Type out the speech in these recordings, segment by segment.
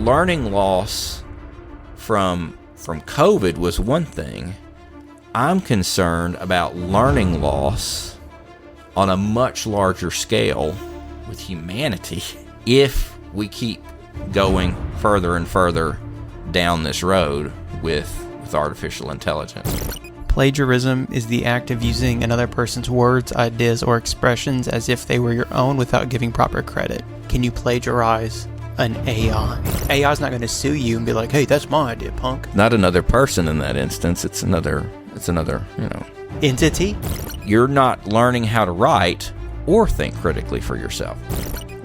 learning loss from COVID was one thing. I'm concerned about learning loss on a much larger scale with humanity if we keep going further and further down this road with artificial intelligence. Plagiarism is the act of using another person's words, ideas, or expressions as if they were your own without giving proper credit. Can you plagiarize an AI? AI is not going to sue you and be like, hey, that's my idea, punk. Not another person in that instance. It's another, entity. You're not learning how to write or think critically for yourself.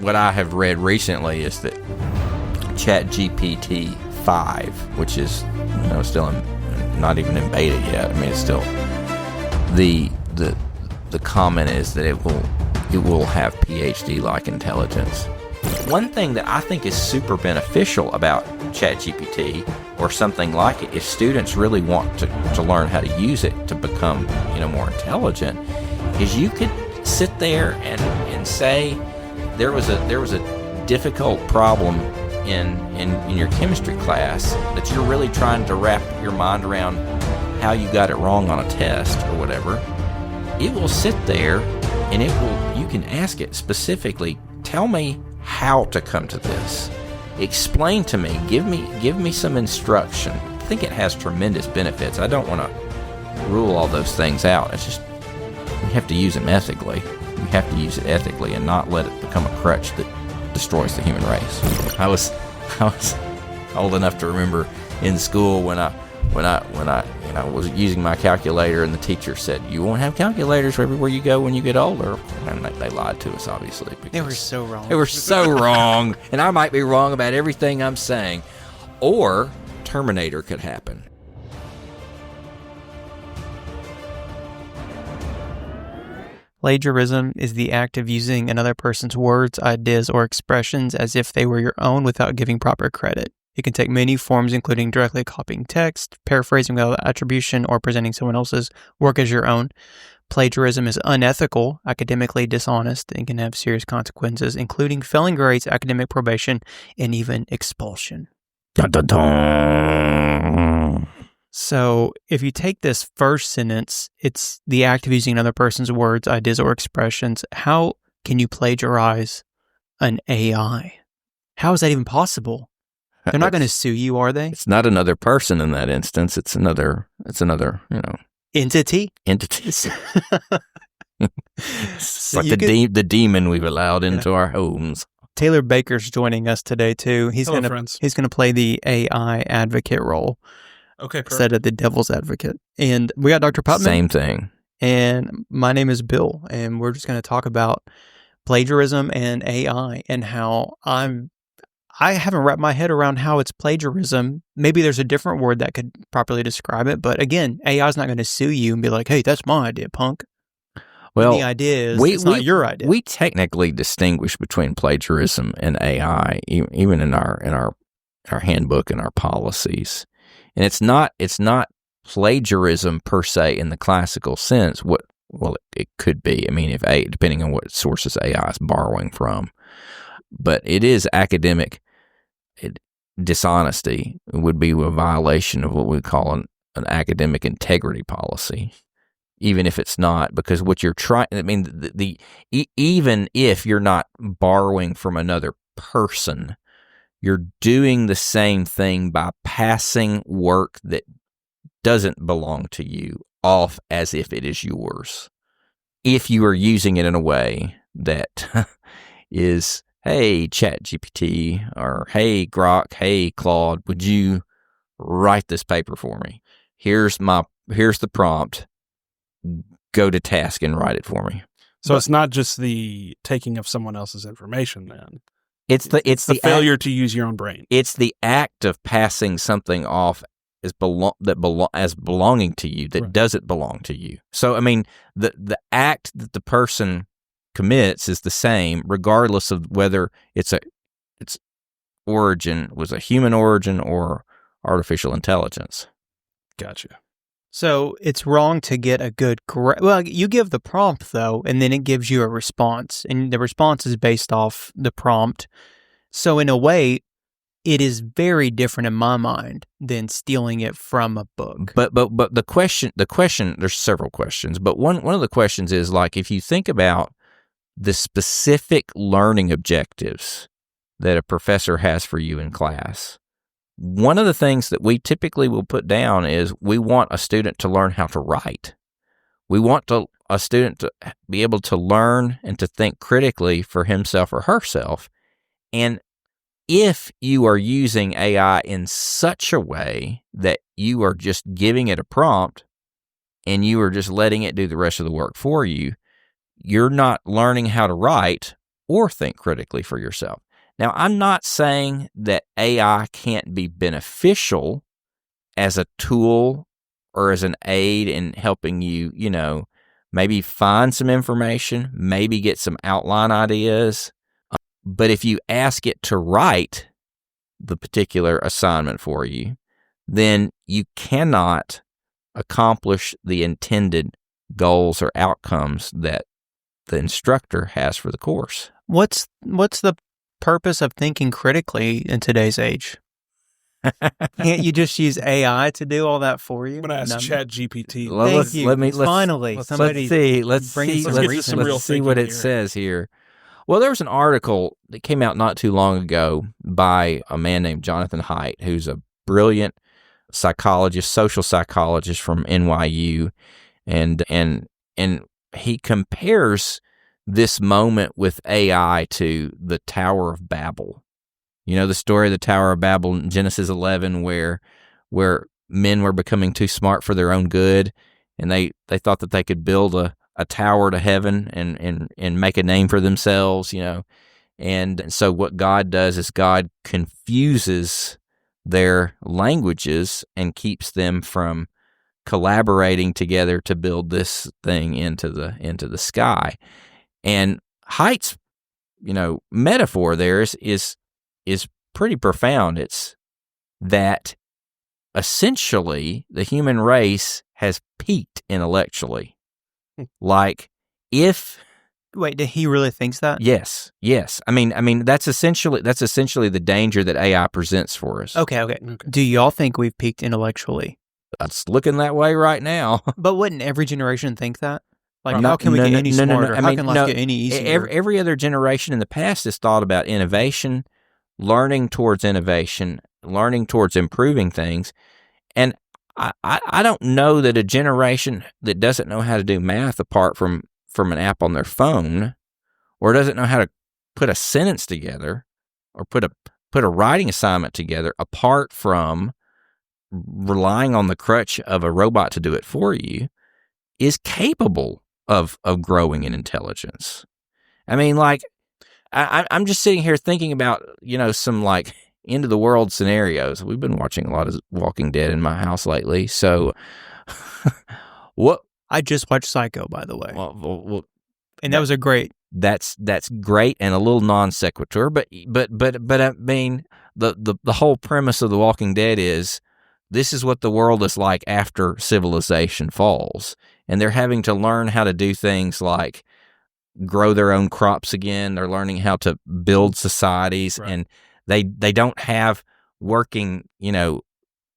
What I have read recently is that ChatGPT 5, which is still not even in beta yet. I mean, it's still the comment is that it will have PhD-like intelligence. One thing that I think is super beneficial about ChatGPT or something like it, if students really want to learn how to use it to become more intelligent, is you could sit there and say there was a difficult problem in your chemistry class that you're really trying to wrap your mind around how you got it wrong on a test or whatever. It will sit there and you can ask it specifically, tell me how to come to this. Explain to me, give me some instruction. I think it has tremendous benefits. I don't want to rule all those things out. It's just we have to use them ethically. We have to use it ethically and not let it become a crutch that destroys the human race. I was old enough to remember in school when I was using my calculator and the teacher said, you won't have calculators everywhere you go when you get older. And they lied to us, obviously. They were so wrong. They were so wrong. And I might be wrong about everything I'm saying. Or Terminator could happen. Plagiarism is the act of using another person's words, ideas, or expressions as if they were your own without giving proper credit. It can take many forms, including directly copying text, paraphrasing without attribution, or presenting someone else's work as your own. Plagiarism is unethical, academically dishonest, and can have serious consequences, including failing grades, academic probation, and even expulsion. Dun, dun, dun. So if you take this first sentence, it's the act of using another person's words, ideas, or expressions. How can you plagiarize an AI? How is that even possible? They're not going to sue you, are they? It's not another person in that instance. It's another, entity. Entities. It's like the demon we've allowed into our homes. Taylor Baker's joining us today too. He's going to play the AI advocate role. Okay, perfect. Instead of the devil's advocate. And we got Dr. Putman. Same thing. And my name is Bill, and we're just going to talk about plagiarism and AI and how I haven't wrapped my head around how it's plagiarism. Maybe there's a different word that could properly describe it, but again, AI is not going to sue you and be like, hey, that's my idea, punk. Well, and the idea is it's not your idea. We technically distinguish between plagiarism and AI, even in our handbook and our policies. And it's not plagiarism per se in the classical sense. It could be. I mean, depending on what sources AI is borrowing from, but it is academic dishonesty. It would be a violation of what we call an academic integrity policy, even if it's not, because what you're trying. I mean, even if you're not borrowing from another person, you're doing the same thing by passing work that doesn't belong to you off as if it is yours. If you are using it in a way that is, hey, ChatGPT, or hey, Grok, hey, Claude, would you write this paper for me? Here's the prompt. Go to task and write it for me. So it's not just the taking of someone else's information then. It's the failure to use your own brain. It's the act of passing something off as belonging to you that doesn't belong to you. So I mean, the act that the person commits is the same, regardless of whether its origin was a human origin or artificial intelligence. Gotcha. So it's wrong to get a good well, you give the prompt though, and then it gives you a response, and the response is based off the prompt. So in a way, it is very different in my mind than stealing it from a book. But the question, there's several questions, but one of the questions is, like, if you think about the specific learning objectives that a professor has for you in class, one of the things that we typically will put down is we want a student to learn how to write. We want a student to be able to learn and to think critically for himself or herself. And if you are using AI in such a way that you are just giving it a prompt and you are just letting it do the rest of the work for you, you're not learning how to write or think critically for yourself. Now, I'm not saying that AI can't be beneficial as a tool or as an aid in helping you, maybe find some information, maybe get some outline ideas. But if you ask it to write the particular assignment for you, then you cannot accomplish the intended goals or outcomes that the instructor has for the course. What's the purpose of thinking critically in today's age? Can't you just use AI to do all that for you? I'm going to ask ChatGPT. Thank you. Finally, somebody let's see what it says here. Well, there was an article that came out not too long ago by a man named Jonathan Haidt, who's a brilliant psychologist, social psychologist from NYU, and he compares this moment with AI to the Tower of Babel. You know the story of the Tower of Babel in Genesis 11, where men were becoming too smart for their own good, and they thought that they could build a tower to heaven and make a name for themselves, And so what God does is God confuses their languages and keeps them from collaborating together to build this thing into the sky. And Haidt's, metaphor there is pretty profound. It's that essentially the human race has peaked intellectually. Like, if wait, did he really think that? Yes. I mean that's essentially the danger that AI presents for us. Okay. Do y'all think we've peaked intellectually? It's looking that way right now. But wouldn't every generation think that? Like, how can we get any smarter? How can life get any easier? Every other generation in the past has thought about innovation, learning towards innovation, learning towards improving things, and I don't know that a generation that doesn't know how to do math apart from an app on their phone, or doesn't know how to put a sentence together or put a writing assignment together apart from relying on the crutch of a robot to do it for you, is capable of growing in intelligence. I mean, like, I'm just sitting here thinking about, some like end of the world scenarios. We've been watching a lot of Walking Dead in my house lately. So what? I just watched Psycho, by the way. Well, and that was a great. That's great and a little non sequitur, but I mean the whole premise of The Walking Dead is this is what the world is like after civilization falls, and they're having to learn how to do things like grow their own crops again. They're learning how to build societies, right. And they don't have working,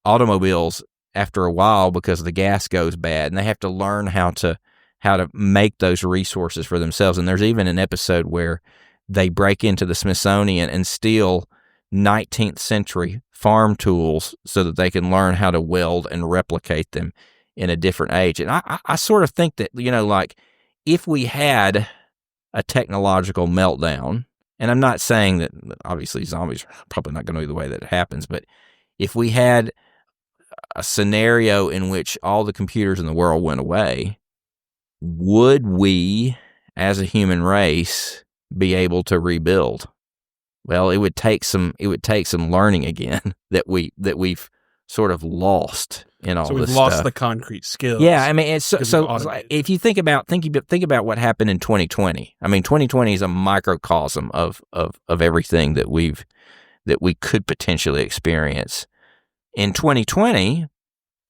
automobiles after a while because the gas goes bad, and they have to learn how to make those resources for themselves. And there's even an episode where they break into the Smithsonian and steal 19th century farm tools so that they can learn how to weld and replicate them in a different age. And I sort of think that, like, if we had a technological meltdown, and I'm not saying that obviously zombies are probably not going to be the way that it happens, but if we had a scenario in which all the computers in the world went away, would we, as a human race, be able to rebuild? Well, it would take some learning again that we've sort of lost in all this stuff. So we've lost the concrete skills. Yeah, I mean, it's so if you think about what happened in 2020. I mean, 2020 is a microcosm of everything that we could potentially experience. In 2020,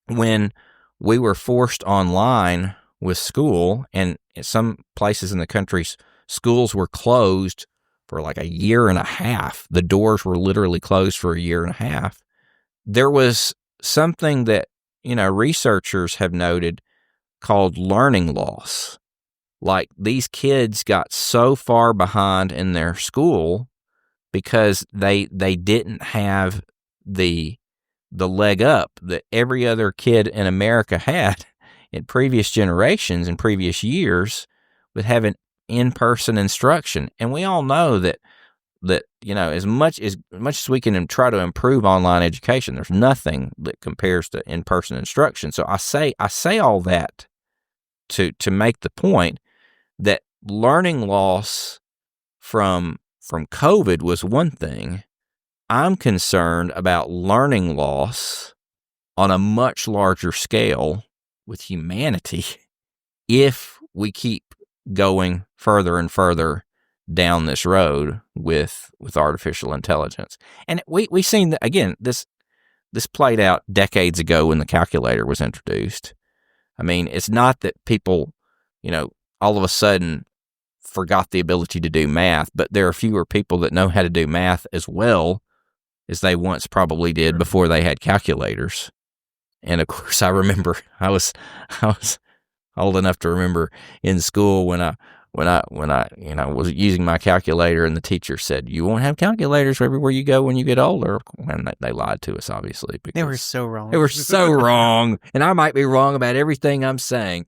when we were forced online with school, and in some places in the country, schools were closed like a year and a half. The doors were literally closed for a year and a half. There was something that, researchers have noted called learning loss. Like, these kids got so far behind in their school because they didn't have the leg up that every other kid in America had in previous generations and previous years with having in-person instruction. And we all know that as much as we can try to improve online education, there's nothing that compares to in-person instruction. So I say all that to make the point that learning loss from COVID was one thing. I'm concerned about learning loss on a much larger scale with humanity if we keep going further and further down this road with artificial intelligence. And we've seen that, again, this played out decades ago when the calculator was introduced. I mean, it's not that people, all of a sudden forgot the ability to do math, but there are fewer people that know how to do math as well as they once probably did before they had calculators. And of course, I remember I was old enough to remember in school when I was using my calculator, and the teacher said, "You won't have calculators everywhere you go when you get older." And they lied to us, obviously. They were so wrong. They were so wrong. And I might be wrong about everything I'm saying.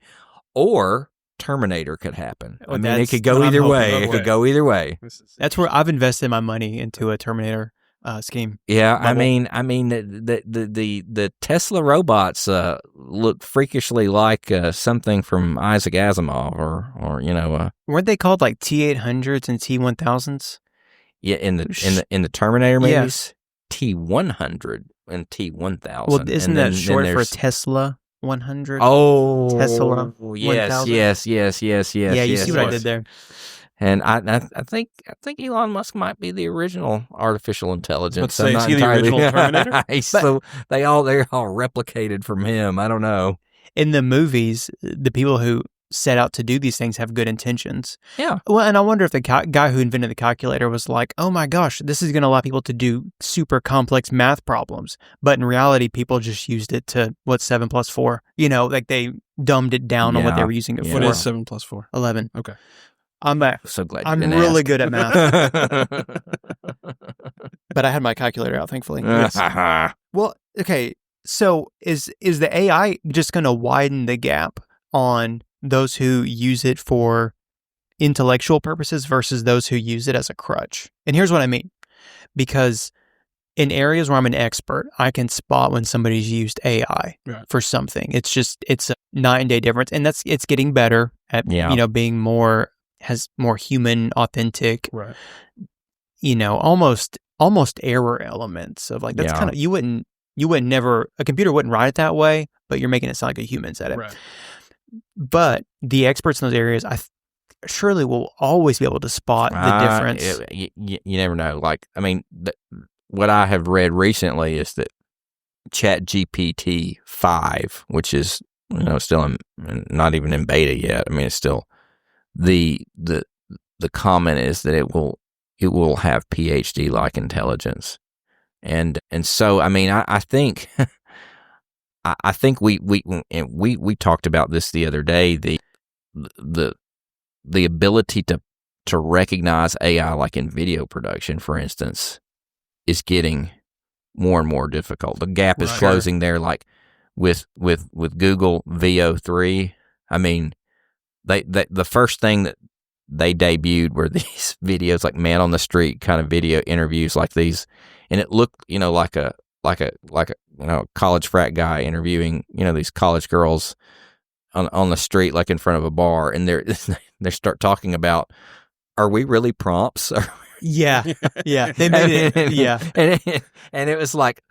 Or Terminator could happen. Oh, I mean, it could go either way. It could go either way. That's where I've invested my money into a Terminator scheme. Yeah, Bubble. I mean, the Tesla robots look freakishly like something from Isaac Asimov, or Weren't they called like T800s and T1000s? yeah, in the Terminator movies, T100 and T1000. Well, isn't and that short for there's- Tesla 100? Oh, Tesla yes, 1000? yes. Yeah, you see what I did there. And I think Elon Musk might be the original artificial intelligence. Let's say, is he the original Terminator? They're all replicated from him. I don't know. In the movies, the people who set out to do these things have good intentions. Yeah. Well, and I wonder if the guy who invented the calculator was like, "Oh my gosh, this is going to allow people to do super complex math problems." But in reality, people just used it to, what's 7 plus 4? Like they dumbed it down on what they were using it for. What is 7 plus 4? 11. Okay. I'm So glad I'm you didn't really ask. good at math, but I had my calculator out, thankfully. Yes. Well, okay. So is the AI just going to widen the gap on those who use it for intellectual purposes versus those who use it as a crutch? And here's what I mean. Because in areas where I'm an expert, I can spot when somebody's used AI for something. It's a night and day difference. And it's getting better at, being has more human, authentic, right. Almost error elements of like, that's kind of, you wouldn't never, a computer wouldn't write it that way, but you're making it sound like a human said it. Right. But the experts in those areas, surely will always be able to spot the difference. You never know. Like, I mean, what I have read recently is that ChatGPT 5, which is, still not even in beta yet. I mean, it's still, the comment is that it will have PhD like intelligence, and so I mean I think I think we talked about this the other day, the ability to recognize AI like in video production, for instance, is getting more and more difficult. The gap is closing there, like with Google VO3. I mean, the first thing that they debuted were these videos, like man on the street kind of video interviews like these, and it looked like a college frat guy interviewing these college girls on the street, like in front of a bar, and they start talking about, are we really prompts? Yeah, they made it. Yeah, and it was like,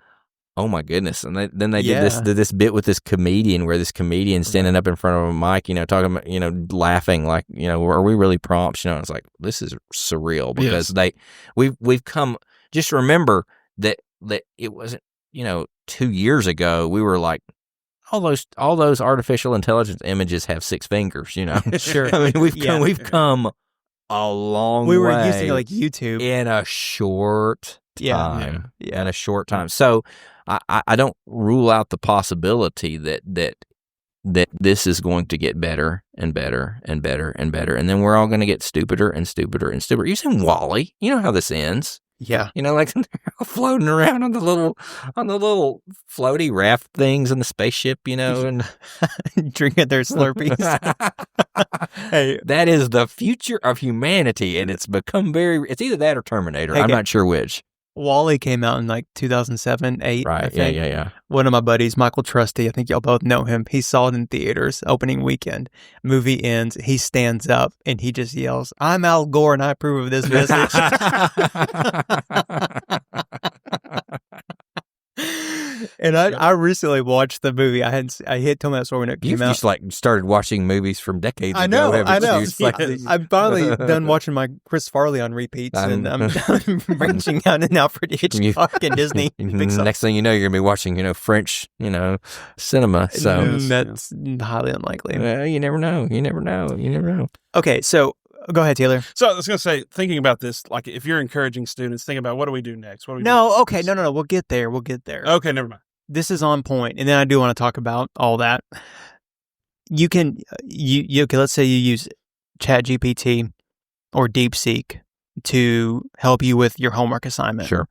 oh my goodness! And then they did this bit with this comedian, where this comedian standing up in front of a mic, talking about, laughing like, are we really prompts? It's like, this is surreal, because we've come. Just remember that it wasn't 2 years ago we were like, all those artificial intelligence images have 6 fingers. Sure. I mean, we've come a long We way. were using like YouTube in a short time. Yeah. In a short time. So I don't rule out the possibility that this is going to get better and better and better and better, and then we're all going to get stupider and stupider and stupider. You seen Wall-E? You know how this ends. Yeah. Like they're floating around on the little floaty raft things in the spaceship, and drinking their Slurpees. Hey, that is the future of humanity, and it's become it's either that or Terminator. I'm not sure which. Wall-E came out in like 2007, 8. Right. I think. Yeah. One of my buddies, Michael Trusty, I think y'all both know him. He saw it in theaters opening weekend. Movie ends. He stands up and he just yells, "I'm Al Gore and I approve of this message." And I recently watched the movie. I told me that story when it came out. You just like started watching movies from decades ago. I know. Like, I'm finally done watching my Chris Farley on repeats, and I'm branching out now for Hitchcock and Disney. Next thing you know, you're gonna be watching, French, cinema. So that's highly unlikely. Well, you never know. You never know. Okay, so go ahead, Taylor. So I was going to say, thinking about this, like if you're encouraging students, think about what do we do next? We'll get there. Okay, never mind. This is on point, and then I do want to talk about all that. You can, let's say you use ChatGPT or DeepSeek to help you with your homework assignment. Sure.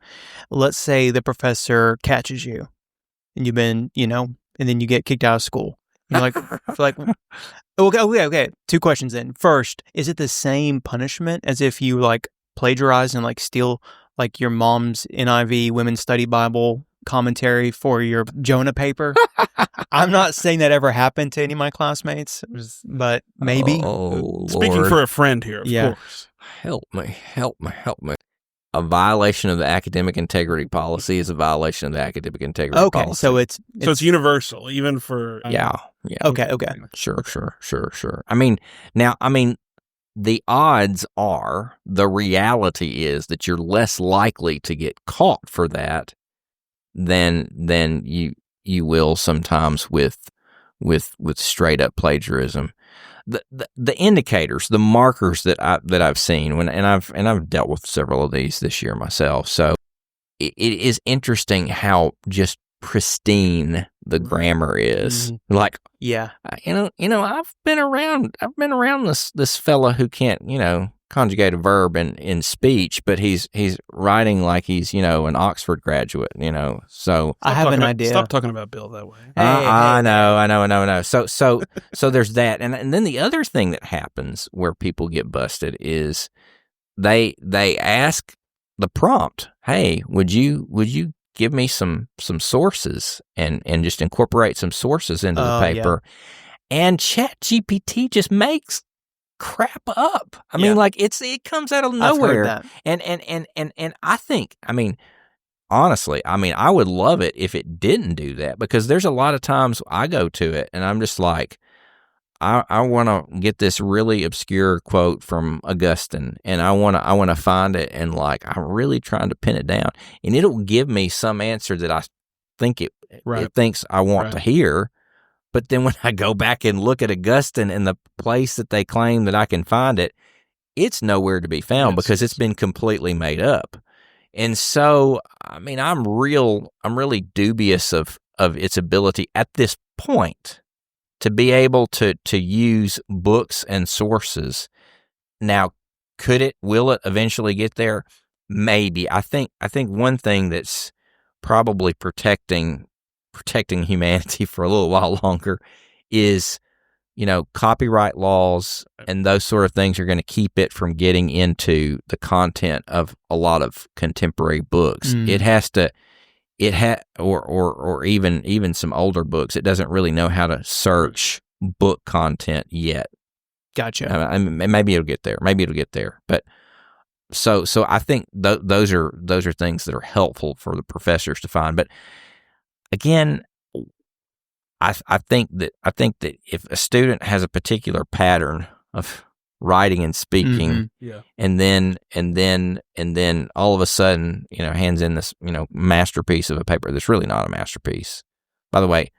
Let's say the professor catches you, and you've been, and then you get kicked out of school. You're like, okay. 2 questions then. First, is it the same punishment as if you like plagiarize and like steal like your mom's NIV Women's Study Bible commentary for your Jonah paper? I'm not saying that ever happened to any of my classmates, but maybe. Oh, Speaking Lord. for a friend here, of course. Help me. A violation of the academic integrity policy is a violation of the academic integrity policy. Okay, so it's universal, even for... Yeah. Okay. Sure. I mean, the odds are, the reality is that you're less likely to get caught for that than you will sometimes with straight up plagiarism. The indicators, the markers that I've seen and I've dealt with several of these this year myself. So it is interesting how just pristine the grammar is. Mm-hmm. Like, yeah, I've been around this fella who can't conjugate a verb in speech, but he's writing like he's an Oxford graduate. So I have an idea. Stop talking about Bill that way. I know. So there's that, and then the other thing that happens where people get busted is they ask the prompt, "Hey, would you give me some sources and just incorporate some sources into the paper?" Yeah. And ChatGPT just makes crap up. I mean, like it comes out of nowhere. I've heard that. And I think, honestly, I would love it if it didn't do that, because there's a lot of times I go to it and I'm just like, I want to get this really obscure quote from Augustine, and I want to find it, and like I'm really trying to pin it down, and it'll give me some answer that I think it thinks I want to hear. But then when I go back and look at Augustine and the place that they claim that I can find it, it's nowhere to be found because it's been completely made up. And so, I'm really dubious of its ability at this point to be able to use books and sources. Now, will it eventually get there? Maybe. I think one thing that's probably protecting humanity for a little while longer is, copyright laws and those sort of things are going to keep it from getting into the content of a lot of contemporary books. It has to, or even some older books. It doesn't really know how to search book content yet. Gotcha. Maybe it'll get there. But so I think those are things that are helpful for the professors to find. But again, I think that if a student has a particular pattern of writing and speaking, and then all of a sudden, hands in this, masterpiece of a paper that's really not a masterpiece. By the way,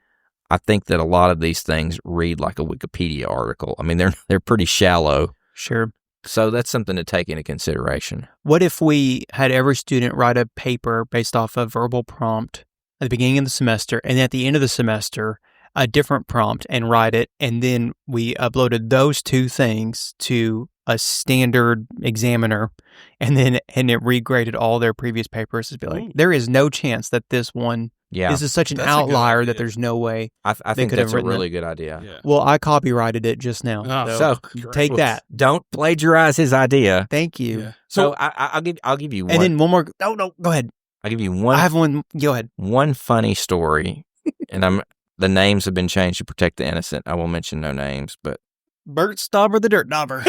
I think that a lot of these things read like a Wikipedia article. I mean, they're pretty shallow. Sure. So that's something to take into consideration. What if we had every student write a paper based off a verbal prompt at the beginning of the semester, and at the end of the semester, a different prompt and write it, and then we uploaded those two things to a standard examiner, and it regraded all their previous papers to be like, there is no chance that this one, this is such an outlier that there's no way. I think that's a really good idea. Yeah. Well, I copyrighted it just now. So take that. Don't plagiarize his idea. Thank you. Yeah. So I'll give you one. And then one more. No, go ahead. I'll give you one. I have one. Go ahead. One funny story, and the names have been changed to protect the innocent. I will mention no names, but Bert Stauber the Dirt Dauber.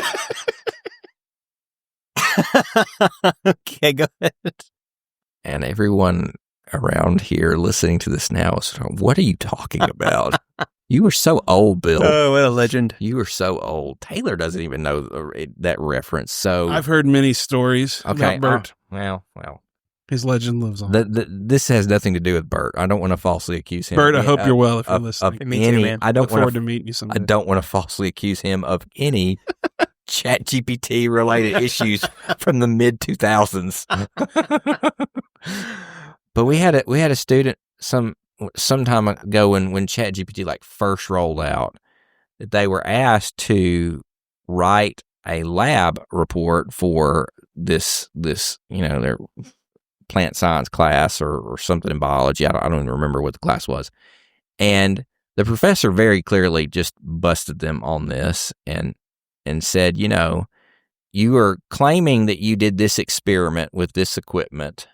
Okay, go ahead. And everyone around here listening to this now is, what are you talking about? You were so old, Bill. Oh, what a legend. You were so old. Taylor doesn't even know that reference. So I've heard many stories about Bert. Well. His legend lives on. This has nothing to do with Bert. I don't want to falsely accuse him. Bert, I hope you're well if you're listening. Me too, man. I don't look forward to meeting you someday. I don't want to falsely accuse him of any ChatGPT related issues from the mid 2000s. But we had a student some time ago when ChatGPT like first rolled out, that they were asked to write a lab report for this their plant science class or something in biology. I don't even remember what the class was. And the professor very clearly just busted them on this and said, you are claiming that you did this experiment with this equipment.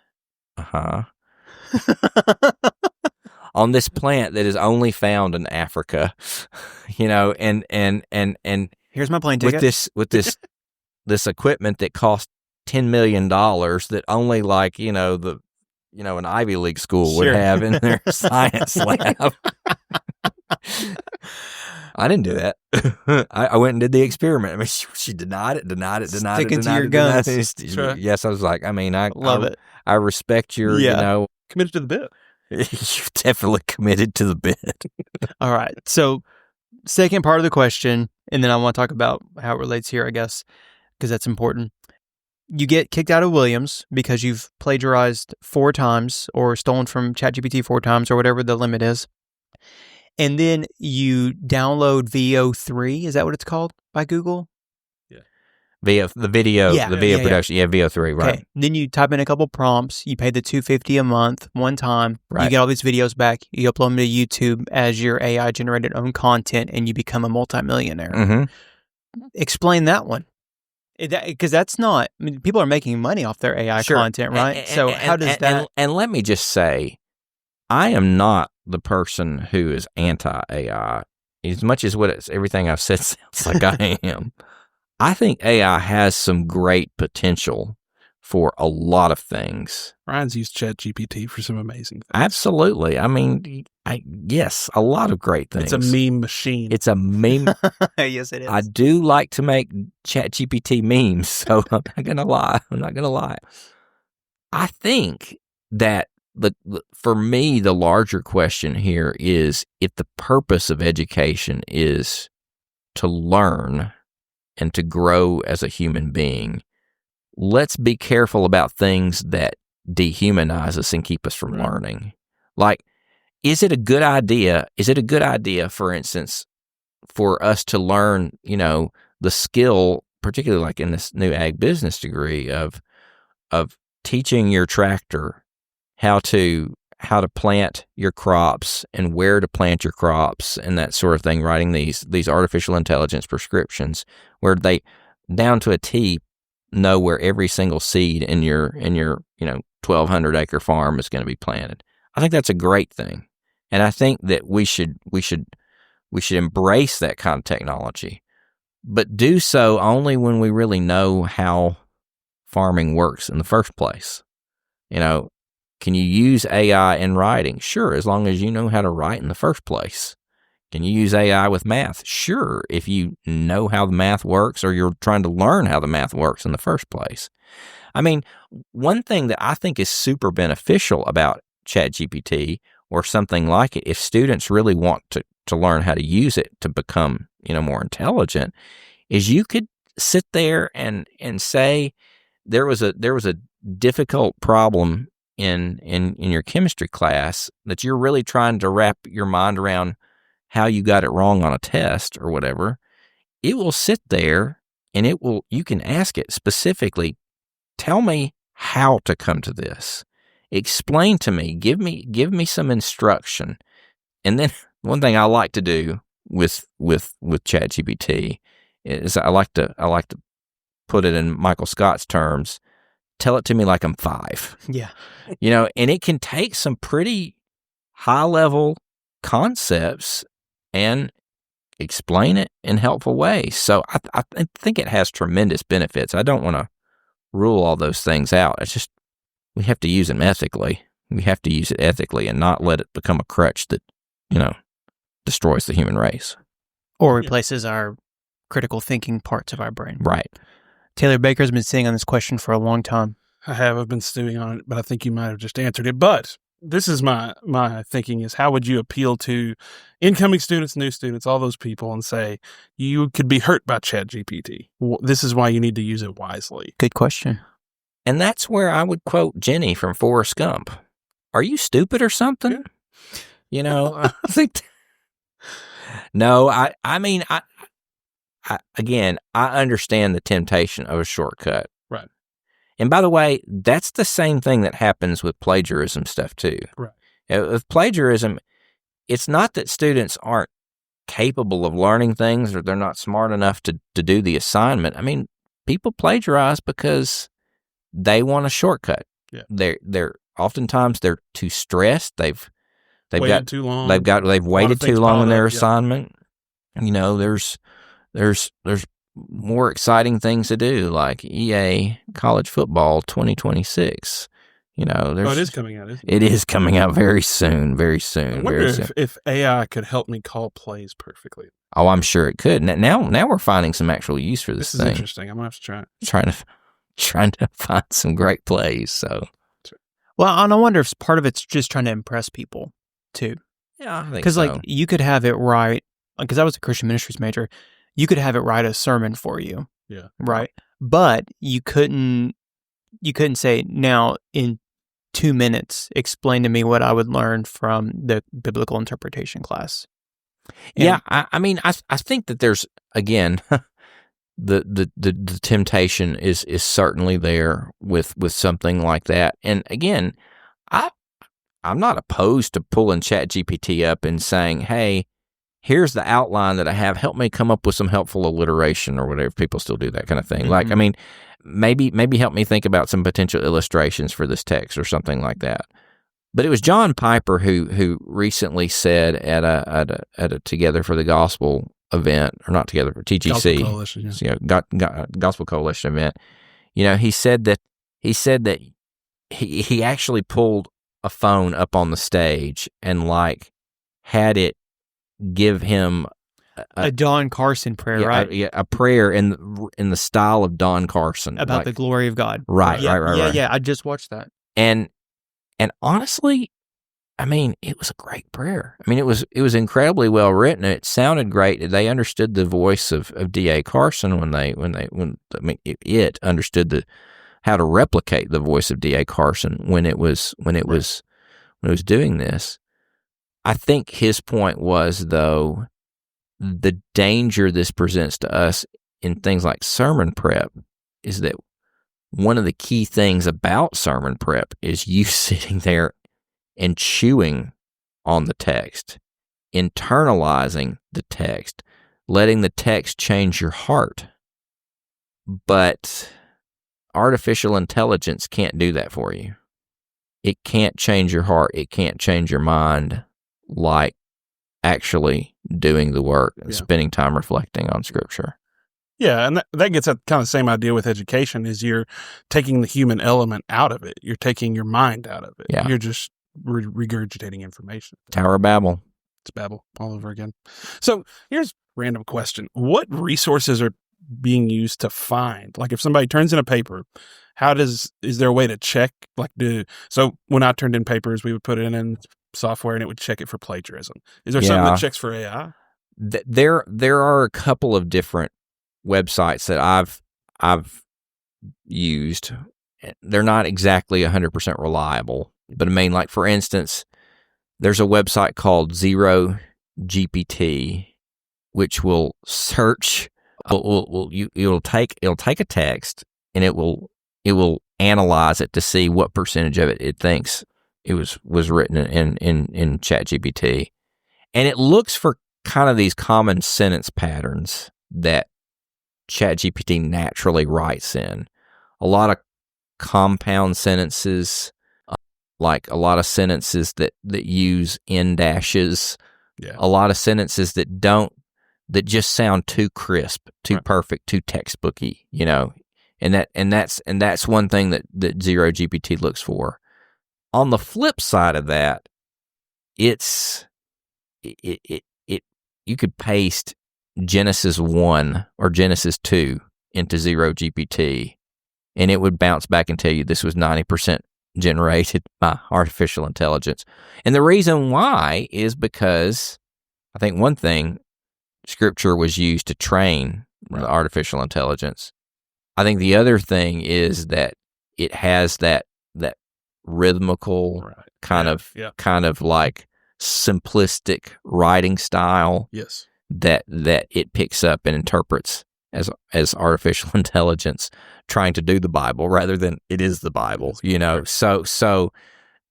On this plant that is only found in Africa, and here's my plane ticket. With this equipment that cost $10 million that only an Ivy League school would have in their science lab. I didn't do that. I went and did the experiment. I mean, she denied it. Sticking to your guns. Yes, I was like, I love it. I respect your, committed to the bit. You're definitely committed to the bit. All right. So, second part of the question, and then I want to talk about how it relates here, I guess, because that's important. You get kicked out of Williams because you've plagiarized 4 times or stolen from ChatGPT 4 times or whatever the limit is. And then you download VO3. Is that what it's called by Google? The video production. Yeah, VO3, right. Okay. Then you type in a couple prompts. You pay the $250 a month one time. Right. You get all these videos back. You upload them to YouTube as your AI generated own content, and you become a multimillionaire. Mm-hmm. Explain that one. Because that's not, people are making money off their AI content, right? So how does that? And let me just say, I am not the person who is anti-AI, as much as everything I've said sounds like I am. I think AI has some great potential for a lot of things. Ryan's used ChatGPT for some amazing things. Absolutely. Yes, a lot of great things. It's a meme machine. It's a meme. Yes, it is. I do like to make ChatGPT memes, so I'm not going to lie. I think that for me, the larger question here is, if the purpose of education is to learn and to grow as a human being, let's be careful about things that dehumanize us and keep us from learning. Like, is it a good idea, for instance, for us to learn, the skill, particularly like in this new ag business degree of teaching your tractor how to plant your crops and where to plant your crops and that sort of thing, writing these artificial intelligence prescriptions where they, down to a T, know where every single seed in your 1,200 acre farm is going to be planted. I think that's a great thing. And I think that we should embrace that kind of technology, but do so only when we really know how farming works in the first place. Can you use AI in writing? Sure, as long as you know how to write in the first place. Can you use AI with math? Sure, if you know how the math works or you're trying to learn how the math works in the first place. One thing that I think is super beneficial about ChatGPT or something like it, if students really want to learn how to use it to become, more intelligent, is you could sit there and say there was a difficult problem in your chemistry class that you're really trying to wrap your mind around how you got it wrong on a test or whatever, it will sit there and you can ask it specifically, tell me how to come to this. Explain to me, give me some instruction. And then one thing I like to do with ChatGPT is I like to put it in Michael Scott's terms, tell it to me like I'm 5. Yeah. And it can take some pretty high-level concepts and explain it in helpful ways. So I think it has tremendous benefits. I don't want to rule all those things out. It's just we have to use them ethically. We have to use it ethically and not let it become a crutch that, destroys the human race. Or replaces our critical thinking parts of our brain. Right. Taylor Baker's been sitting on this question for a long time. I have. I've been stewing on it, but I think you might have just answered it. But this is my thinking is, how would you appeal to incoming students, new students, all those people, and say, you could be hurt by ChatGPT. This is why you need to use it wisely. Good question. And that's where I would quote Jenny from Forrest Gump. Are you stupid or something? Yeah. I think... No, I mean, I understand the temptation of a shortcut. Right. And by the way, that's the same thing that happens with plagiarism stuff too. Right. With plagiarism, it's not that students aren't capable of learning things or they're not smart enough to do the assignment. I mean, people plagiarize because they want a shortcut. Yeah. They're oftentimes they're too stressed. They've waited too long. They've waited too long in their assignment. There's more exciting things to do, like EA College Football 2026. it is coming out, isn't it? It is coming out very soon. Very soon. I wonder if AI could help me call plays perfectly. Oh, I'm sure it could. Now we're finding some actual use for this thing. This is interesting. I'm gonna have to try it. Trying to find some great plays. So, well, and I wonder if part of it's just trying to impress people too. Yeah, I think because so. you could have it write. Because I was a Christian ministries major, you could have it write a sermon for you. Yeah. Right. But you couldn't say, now in 2 minutes, explain to me what I would learn from the biblical interpretation class. And I think that there's, again, the temptation is certainly there with something like that. And again, I'm not opposed to pulling ChatGPT up and saying, hey, here's the outline that I have. Help me come up with some helpful alliteration or whatever. People still do that kind of thing. Mm-hmm. Maybe help me think about some potential illustrations for this text or something like that. But it was John Piper who recently said at a Together for the Gospel event, or not Together for TGC, Gospel Coalition, Gospel Coalition event. He said that he actually pulled a phone up on the stage and had it give him a Don Carson prayer, right? A prayer in the style of Don Carson about the glory of God. Right. Yeah. I just watched that, and honestly, it was a great prayer. It was incredibly well written. It sounded great. They understood the voice of D.A. Carson when it understood how to replicate the voice of D.A. Carson when it was doing this. I think his point was, though, the danger this presents to us in things like sermon prep is that one of the key things about sermon prep is you sitting there and chewing on the text, internalizing the text, letting the text change your heart. But artificial intelligence can't do that for you. It can't change your heart. It can't change your mind like actually doing the work and spending time reflecting on Scripture. Yeah, and that gets at kind of the same idea with education, is you're taking the human element out of it. You're taking your mind out of it. Yeah. You're just regurgitating information. Tower of Babel. It's Babel all over again. So here's a random question. What resources are being used to find? Like if somebody turns in a paper, is there a way to check? So when I turned in papers, we would put it in software and it would check it for plagiarism. Is there something that checks for AI? There are a couple of different websites that I've used, they're not exactly 100% reliable. But I mean, like for instance, there's a website called GPT, which will search. It'll take a text and it will analyze it to see what percentage of it thinks it was written in ChatGPT, and it looks for kind of these common sentence patterns that ChatGPT naturally writes in. A lot of compound sentences, like a lot of sentences that use in dashes, a lot of sentences that just sound too crisp, too perfect, too textbooky, and that's one thing that Zero GPT looks for. On the flip side of that, you could paste Genesis 1 or Genesis 2 into Zero GPT, and it would bounce back and tell you this was 90% generated by artificial intelligence. And the reason why is because I think one thing, Scripture was used to train the artificial intelligence. I think the other thing is that it has that rhythmical kind of like simplistic writing style. Yes. That it picks up and interprets as artificial intelligence trying to do the Bible rather than it is the Bible. So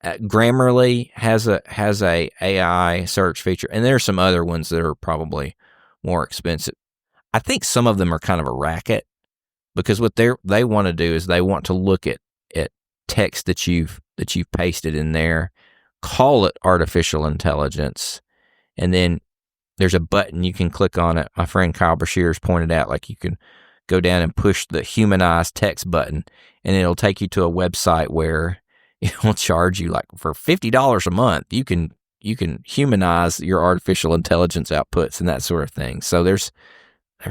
Grammarly has a AI search feature, and there are some other ones that are probably more expensive. I think some of them are kind of a racket because what they want to do is they want to look at text that you've pasted in there, call it artificial intelligence, and then there's a button you can click on it. My friend Kyle Brashears pointed out, like you can go down and push the humanized text button, and it'll take you to a website where it will charge you like for $50 a month. You can humanize your artificial intelligence outputs and that sort of thing. So there's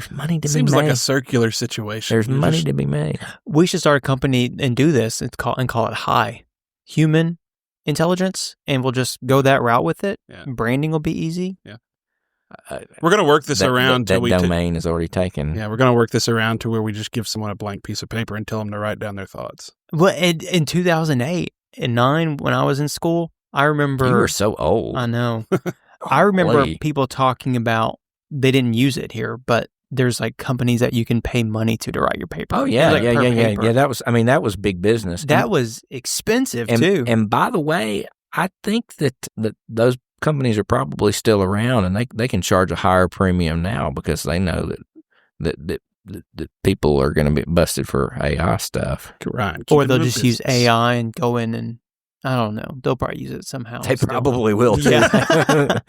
money to be made. Seems like a circular situation. There's money to be made. We should start a company and do this and call it High Human Intelligence, and we'll just go that route with it. Yeah. Branding will be easy. Yeah. We're going to work this around till that domain is already taken. Yeah, we're going to work this around to where we just give someone a blank piece of paper and tell them to write down their thoughts. Well, in 2008 and 2009, when I was in school, I remember... You were so old. I know. I remember people talking about, they didn't use it here, but there's like companies that you can pay money to write your paper. Oh, yeah, yeah. That was big business. That was expensive, too. And by the way, I think that those companies are probably still around, and they can charge a higher premium now because they know that people are going to be busted for AI stuff. Right. Or they'll just use AI and go in and, I don't know, they'll probably use it somehow. They probably will, too. Yeah.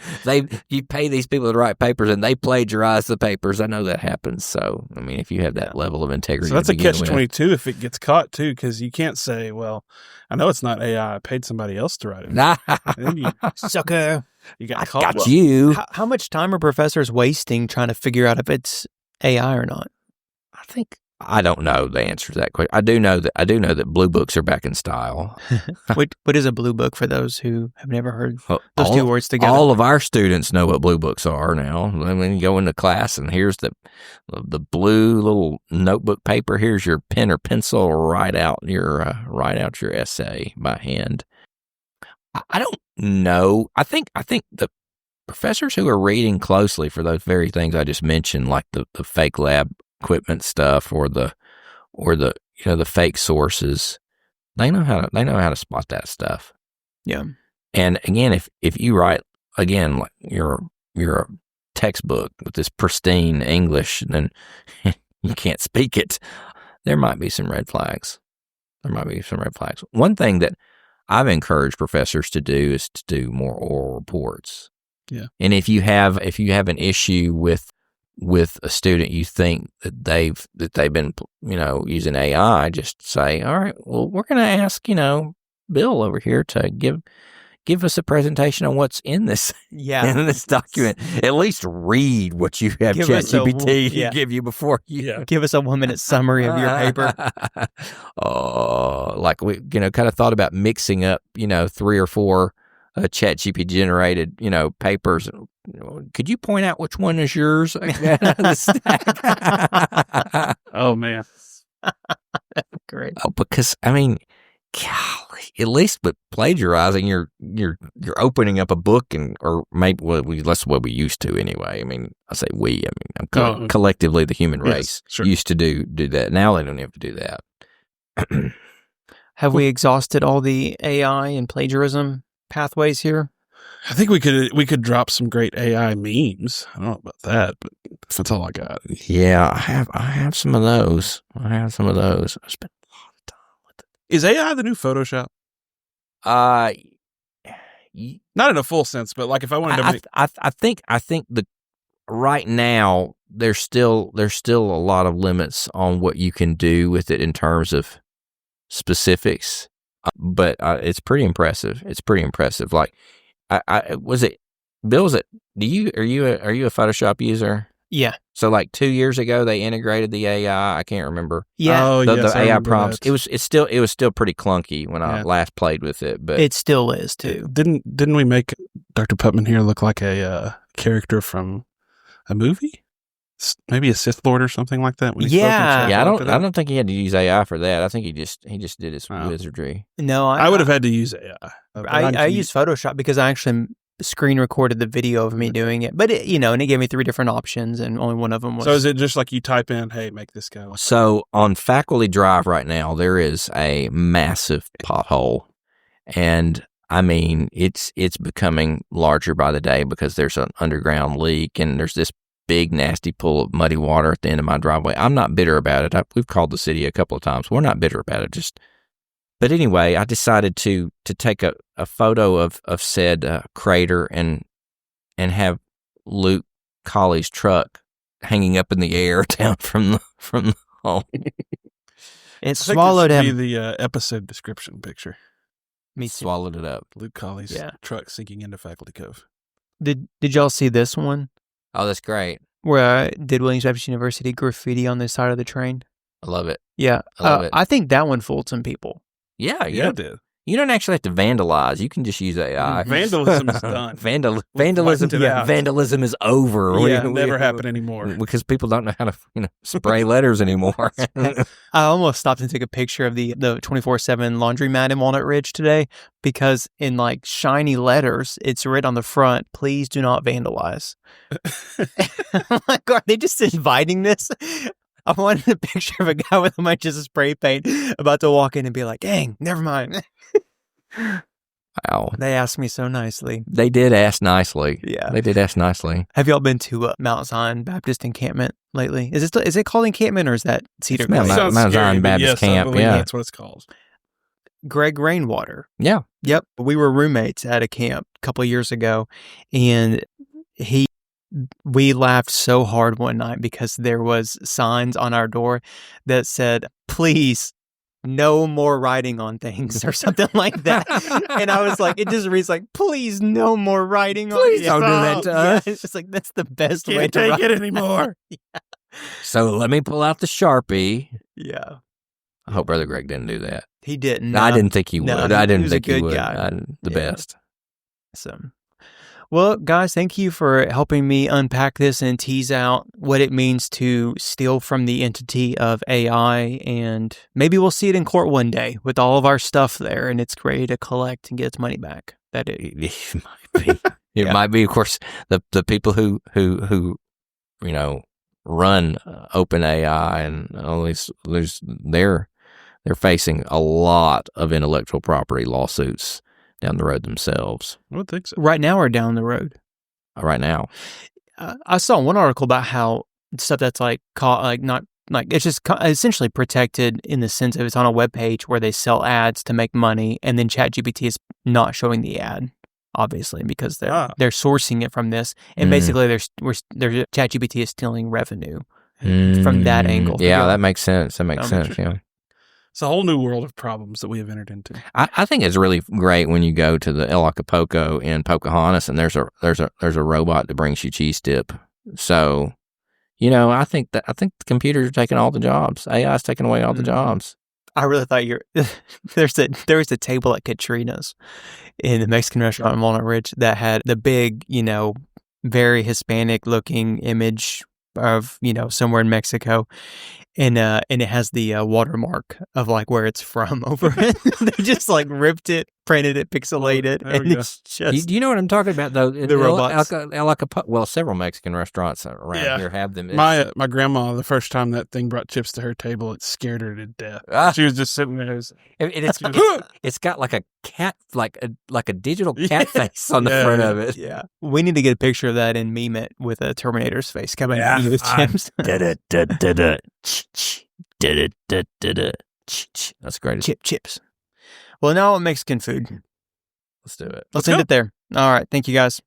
You pay these people to write papers, and they plagiarize the papers. I know that happens. So, I mean, if you have that level of integrity. So that's a catch-22 if it gets caught, too, because you can't say, well, I know it's not AI. I paid somebody else to write it. Sucker. You got caught. Got you. How much time are professors wasting trying to figure out if it's AI or not? I don't know the answer to that question. I do know that blue books are back in style. What is a blue book for those who have never heard those two words together? All of our students know what blue books are now. I mean, you go into class and here's the blue little notebook paper. Here's your pen or pencil. Write out your essay by hand. I don't know. I think the professors who are reading closely for those very things I just mentioned, like the fake lab equipment stuff or the fake sources, they know how to spot that stuff. Yeah. And again, if you write again like you're a textbook with this pristine English, then you can't speak it. There might be some red flags. One thing that I've encouraged professors to do is to do more oral reports. Yeah. And if you have an issue with a student, you think that they've been using AI, just say, all right, well, we're going to ask Bill over here to give us a presentation on what's in this in this document. At least read what you have ChatGPT give you before you give us a 1-minute summary of your paper. Like we kind of thought about mixing up 3 or 4 ChatGPT generated, papers. Could you point out which one is yours? The stack. Oh man, Great. Oh, because golly, at least with plagiarizing, you're opening up a book or maybe that's what we used to anyway. I mean, I say we. I mean, collectively the human race used to do that. Now they don't have to do that. Have we exhausted all the AI and plagiarism pathways here? I think we could drop some great AI memes. I don't know about that, but that's all I got. Yeah, I have some of those. I spent a lot of time with it. Is AI the new Photoshop? Not in a full sense, but like if I wanted to make... I think that right now there's still a lot of limits on what you can do with it in terms of specifics, but it's pretty impressive. Like, was it Bill? Are you a Photoshop user? Yeah. So like 2 years ago they integrated the AI. I can't remember. Yeah. The AI prompts. That. It was still pretty clunky when I last played with it, but it still is too. Didn't we make Dr. Putman here look like a character from a movie? Maybe a Sith Lord or something like that. When he I don't think he had to use AI for that. I think he just did his wizardry. No, I would have had to use AI. I used Photoshop because I actually screen recorded the video of me doing it, but and it gave me 3 different options, and only one of them was. So is it just like you type in, "Hey, make this guy"? So on Faculty Drive right now, there is a massive pothole, and I mean it's becoming larger by the day because there's an underground leak, and there's this big nasty pool of muddy water at the end of my driveway. I'm not bitter about it. We've called the city a couple of times. We're not bitter about it. But anyway, I decided to take a photo of said crater and have Luke Colley's truck hanging up in the air down from the home. It swallowed him. Be the episode description picture. Me too. Swallowed it up. Luke Colley's truck sinking into Faculty Cove. Did y'all see this one? Oh, that's great. Where did Williams Baptist University graffiti on the side of the train? I love it. Yeah. I love it. I think that one fooled some people. Yeah, it did. You don't actually have to vandalize. You can just use AI. Vandalism is done. Vandalism is over. Yeah, it'll never happen anymore. Because people don't know how to spray letters anymore. I almost stopped and took a picture of the 24/7 laundromat in Walnut Ridge today because in like shiny letters, it's written on the front, "Please do not vandalize." I'm like, are they just inviting this? I wanted a picture of a guy with a bunch of spray paint about to walk in and be like, dang, never mind. Wow. They asked me so nicely. They did ask nicely. Yeah. They did ask nicely. Have y'all been to Mount Zion Baptist Encampment lately? Is it called encampment or is that Cedar Creek? Mount Zion Baptist Camp. Yeah. That's what it's called. Greg Rainwater. Yeah. Yep. We were roommates at a camp a couple of years ago, and we laughed so hard one night because there was signs on our door that said, "Please, no more writing on things," or something like that. And I was like, it just reads like, "Please, no more writing on things." Please don't do that to us. It's just like, that's the best way Can't to take write it anymore. Yeah. So let me pull out the Sharpie. Yeah. I hope Brother Greg didn't do that. He didn't. I didn't think he would. I didn't think he would. Guy. The best. So, well, guys, thank you for helping me unpack this and tease out what it means to steal from the entity of AI. And maybe we'll see it in court one day with all of our stuff there, and it's ready to collect and get its money back. That it might be. It might be, of course, the people who run OpenAI and all these. They're facing a lot of intellectual property lawsuits down the road themselves. I would think so. Right now or down the road? Right now. I saw one article about how stuff that's it's just essentially protected in the sense of it's on a web page where they sell ads to make money, and then ChatGPT is not showing the ad, obviously, because they're sourcing it from this, and basically their ChatGPT is stealing revenue from that angle. Yeah, that makes sense. Yeah. It's a whole new world of problems that we have entered into. I think it's really great when you go to the El Acapulco in Pocahontas and there's a robot that brings you cheese dip. So, I think the computers are taking all the jobs. AI is taking away all the jobs. I really thought there was a table at Katrina's in the Mexican restaurant in Walnut Ridge that had the big, very Hispanic looking image of, somewhere in Mexico. And it has the watermark of like where it's from over it. They just like ripped it, printed it, pixelated, There we and go. it's just Do you know what I'm talking about, though? The robots. Well, several Mexican restaurants around Yeah. here have them. My grandma, the first time that thing brought chips to her table, it scared her to death. Ah. She was just sitting there. It's got like a cat, like a digital cat face on the Yeah, front yeah. of it. yeah. We need to get a picture of that and meme it with a Terminator's face coming at you with chips. That's great. Chips. Well, now Mexican food. Let's do it. Let's end go. it there. All right. Thank you, guys.